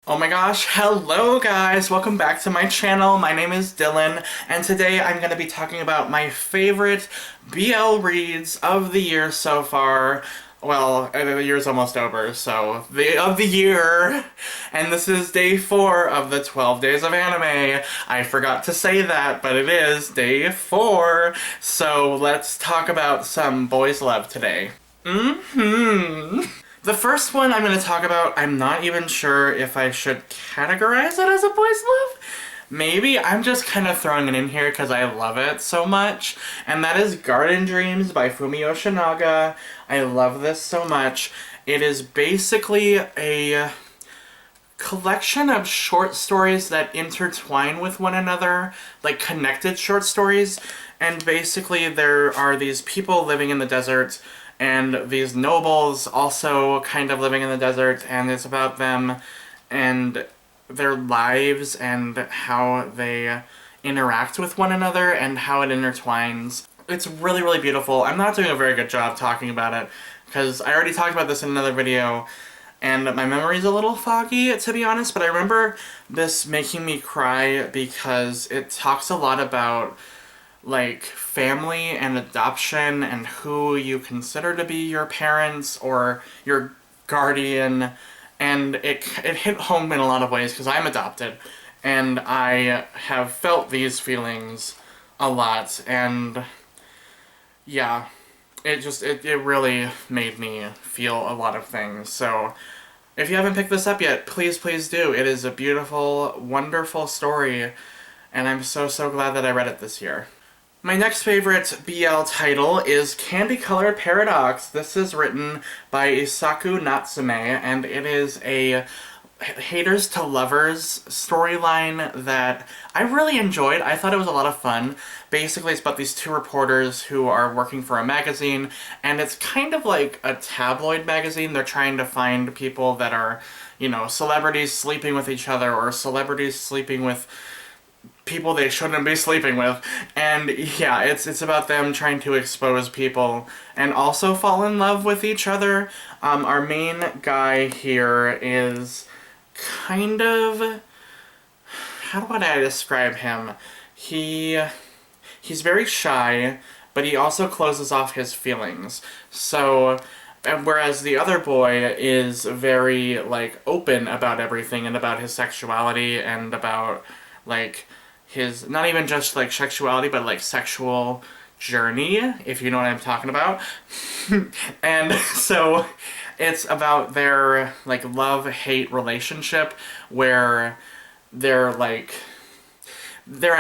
Oh my gosh, hello guys! Welcome back to my channel. My name is Dylan, and today I'm going to be talking about my favorite BL reads of the year so far. Well, the year's almost over, so of the year, and this is day 4 of the 12 days of anime. I forgot to say that, but it is day 4, so let's talk about some boys' love today. The first one I'm going to talk about, I'm not even sure if I should categorize it as a boys' love. Maybe. I'm just kind of throwing it in here because I love it so much. And that is Garden Dreams by Fumi Yoshinaga. I love this so much. It is basically a collection of short stories that intertwine with one another, like connected short stories. And basically there are these people living in the desert and these nobles also kind of living in the desert, and it's about them and their lives and how they interact with one another and how it intertwines. It's really, really beautiful. I'm not doing a very good job talking about it because I already talked about this in another video and my memory's a little foggy, to be honest, but I remember this making me cry because it talks a lot about like family and adoption and who you consider to be your parents or your guardian, and it hit home in a lot of ways because I'm adopted and I have felt these feelings a lot, and yeah, it really made me feel a lot of things. So if you haven't picked this up yet, please do. It is a beautiful, wonderful story, and I'm so glad that I read it this year. My next favorite BL title is Candy Colored Paradox. This is written by Isaku Natsume, and it is a haters to lovers storyline that I really enjoyed. I thought it was a lot of fun. Basically, it's about these two reporters who are working for a magazine, and it's kind of like a tabloid magazine. They're trying to find people that are, you know, celebrities sleeping with each other or celebrities sleeping with people they shouldn't be sleeping with, and yeah, it's about them trying to expose people and also fall in love with each other. Our main guy here is kind of, how would I describe him? He's very shy, but he also closes off his feelings. So, whereas the other boy is very, like, open about everything and about his sexuality and about, like, his, not even just like sexuality, but like sexual journey, if you know what I'm talking about. And so it's about their like love-hate relationship where they're at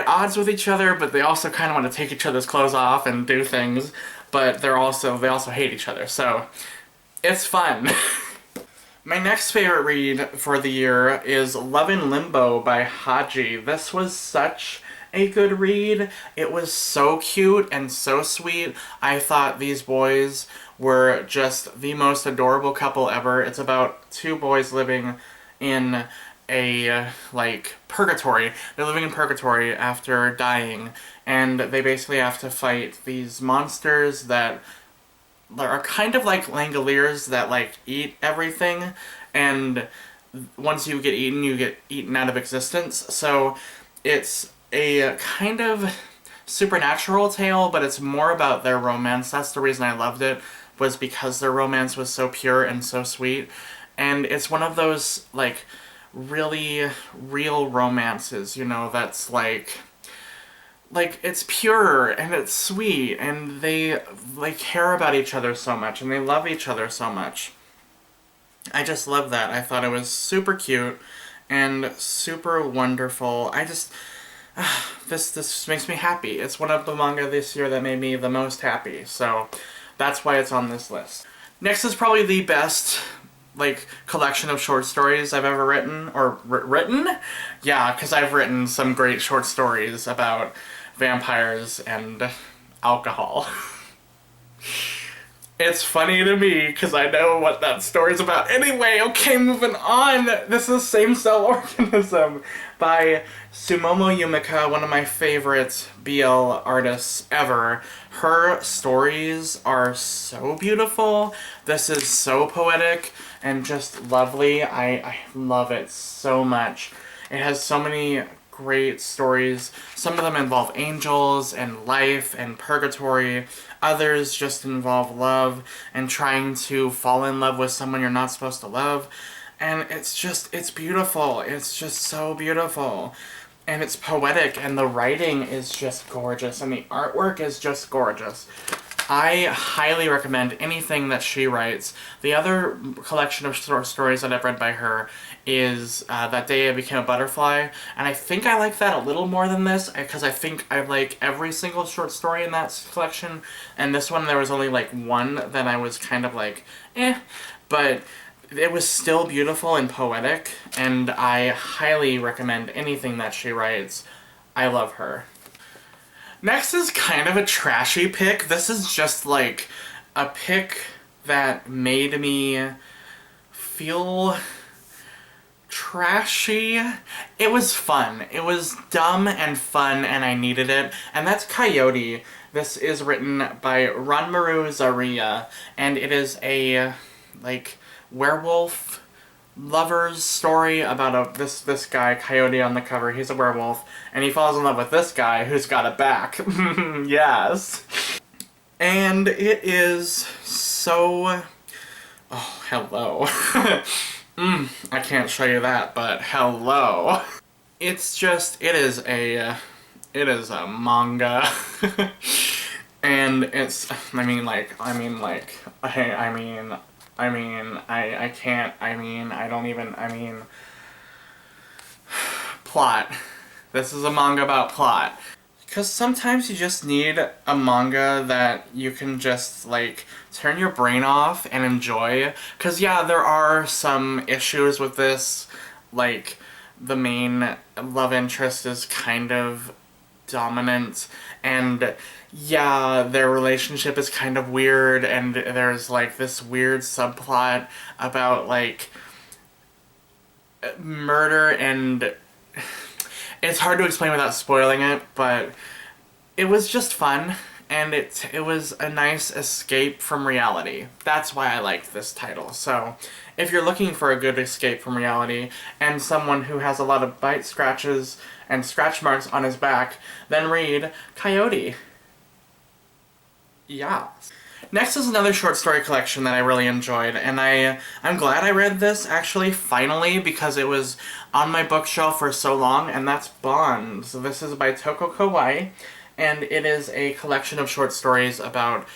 odds with each other, but they also kind of want to take each other's clothes off and do things, but they also hate each other. So it's fun. My next favorite read for the year is Love in Limbo by Haji. This was such a good read. It was so cute and so sweet. I thought these boys were just the most adorable couple ever. It's about two boys living in a, like, purgatory. They're living in purgatory after dying, and they basically have to fight these monsters that are kind of like Langoliers that like eat everything, and once you get eaten out of existence. So it's a kind of supernatural tale, but it's more about their romance. That's the reason I loved it, was because their romance was so pure and so sweet. And it's one of those like really real romances, you know, that's like it's pure and it's sweet and they care about each other so much and they love each other so much. I just love that. I thought it was super cute and super wonderful. I just this makes me happy. It's one of the manga this year that made me the most happy, so that's why it's on this list. Next is probably the best like collection of short stories I've ever written, or written? Yeah, because I've written some great short stories about vampires and alcohol. It's funny to me because I know what that story's about. Anyway, okay, moving on. This is Same Cell Organism by Sumomo Yumika, one of my favorite BL artists ever. Her stories are so beautiful. This is so poetic. and just lovely. I love it so much. It has so many great stories. Some of them involve angels and life and purgatory. Others just involve love and trying to fall in love with someone you're not supposed to love. And it's beautiful. It's just so beautiful. And it's poetic, and the writing is just gorgeous, and the artwork is just gorgeous. I highly recommend anything that she writes. The other collection of short stories that I've read by her is That Day I Became a Butterfly, and I think I like that a little more than this, because I think I like every single short story in that collection, and this one there was only like one that I was kind of like, but it was still beautiful and poetic, and I highly recommend anything that she writes. I love her. Next is kind of a trashy pick. This is just like a pick that made me feel trashy. It was fun. It was dumb and fun, and I needed it. And that's Coyote. This is written by Ranmaru Zaria, and it is a like werewolf lover's story about this guy, Coyote, on the cover. He's a werewolf, and he falls in love with this guy who's got a back. Yes. And it is so... Oh, hello. I can't show you that, but hello. It's just, it is a manga. And it's, plot. This is a manga about plot. Because sometimes you just need a manga that you can just, like, turn your brain off and enjoy. Because, yeah, there are some issues with this. Like, the main love interest is kind of dominant, and yeah, their relationship is kind of weird, and there's like this weird subplot about like murder, and it's hard to explain without spoiling it, but it was just fun, and it was a nice escape from reality. That's why I liked this title. So if you're looking for a good escape from reality and someone who has a lot of bite scratches and scratch marks on his back, then read Coyote. Yeah. Next is another short story collection that I really enjoyed, and I'm glad I read this, actually, finally, because it was on my bookshelf for so long, and that's Bond. So this is by Toko Kawaii, and it is a collection of short stories about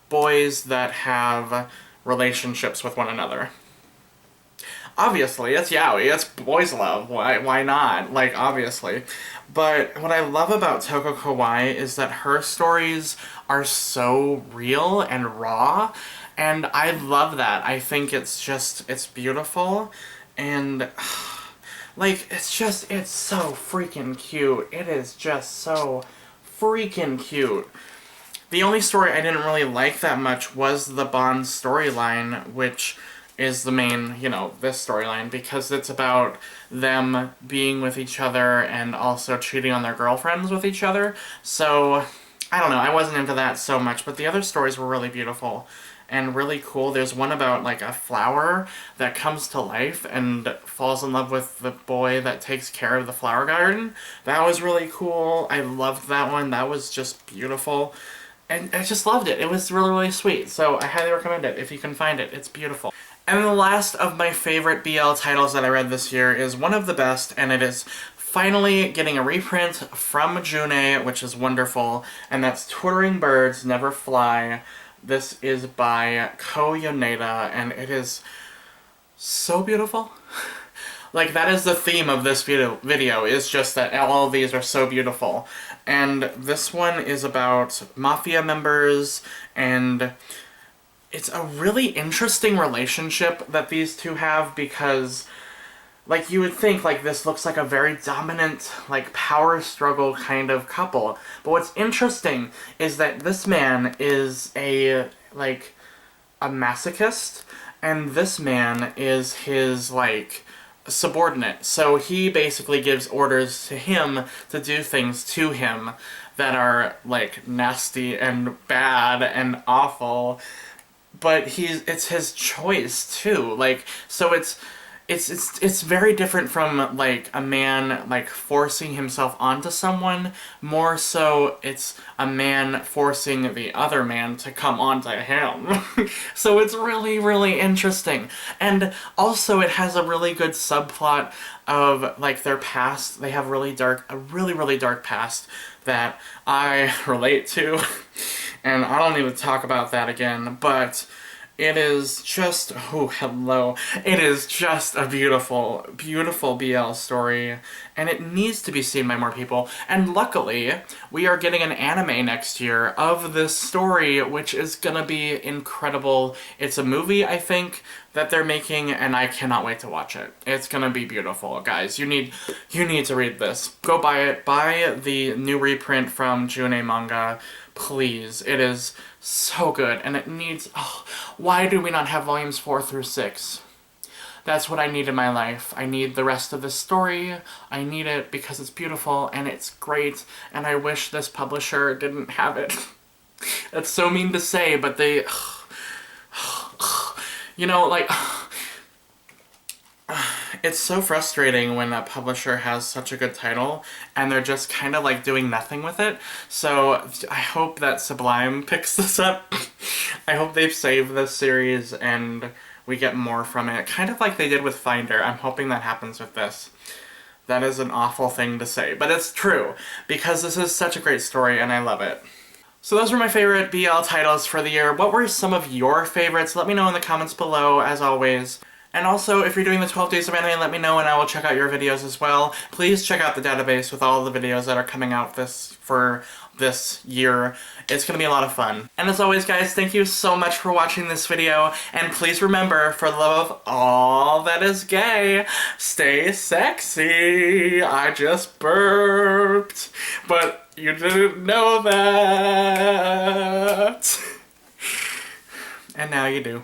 boys that have relationships with one another. Obviously, it's yaoi, it's boys love, why not? Like, obviously. But what I love about Toko Kawaii is that her stories are so real and raw, and I love that. I think it's beautiful, and, like, it's so freaking cute. It is just so freaking cute. The only story I didn't really like that much was the Bond storyline, which is the main, this storyline, because it's about them being with each other and also cheating on their girlfriends with each other. So, I don't know, I wasn't into that so much, but the other stories were really beautiful and really cool. There's one about, like, a flower that comes to life and falls in love with the boy that takes care of the flower garden. That was really cool. I loved that one. That was just beautiful. And I just loved it. It was really, really sweet. So I highly recommend it if you can find it. It's beautiful. And the last of my favorite BL titles that I read this year is one of the best, and it is finally getting a reprint from June, which is wonderful, and that's Twittering Birds Never Fly. This is by Coyote, and it is so beautiful. Like, that is the theme of this video, is just that all of these are so beautiful. And this one is about mafia members, and it's a really interesting relationship that these two have, because, like, you would think, like, this looks like a very dominant, like, power struggle kind of couple. But what's interesting is that this man is a masochist, and this man is his, like, subordinate. So he basically gives orders to him to do things to him that are, like, nasty and bad and awful. but it's his choice too. Like, so it's very different from like a man like forcing himself onto someone. More so, it's a man forcing the other man to come onto him. So it's really, really interesting. And also it has a really good subplot of like their past. They have a really, really dark past that I relate to. And I don't need to talk about that again, but it is just, oh, hello. It is just a beautiful, beautiful BL story, and it needs to be seen by more people. And luckily, we are getting an anime next year of this story, which is gonna be incredible. It's a movie, I think, that they're making, and I cannot wait to watch it. It's gonna be beautiful, guys. You need to read this. Go buy it. Buy the new reprint from June Manga. Please. It is so good, and it needs... Oh, why do we not have volumes 4 through 6? That's what I need in my life. I need the rest of the story. I need it because it's beautiful, and it's great, and I wish this publisher didn't have it. That's so mean to say, but they... You know, like... It's so frustrating when a publisher has such a good title and they're just kind of like doing nothing with it. So I hope that Sublime picks this up. I hope they've saved this series and we get more from it. Kind of like they did with Finder. I'm hoping that happens with this. That is an awful thing to say, but it's true because this is such a great story and I love it. So those were my favorite BL titles for the year. What were some of your favorites? Let me know in the comments below, as always. And also, if you're doing the 12 Days of Anime, let me know and I will check out your videos as well. Please check out the database with all the videos that are coming out for this year. It's gonna be a lot of fun. And as always, guys, thank you so much for watching this video. And please remember, for the love of all that is gay, stay sexy. I just burped. But you didn't know that. And now you do.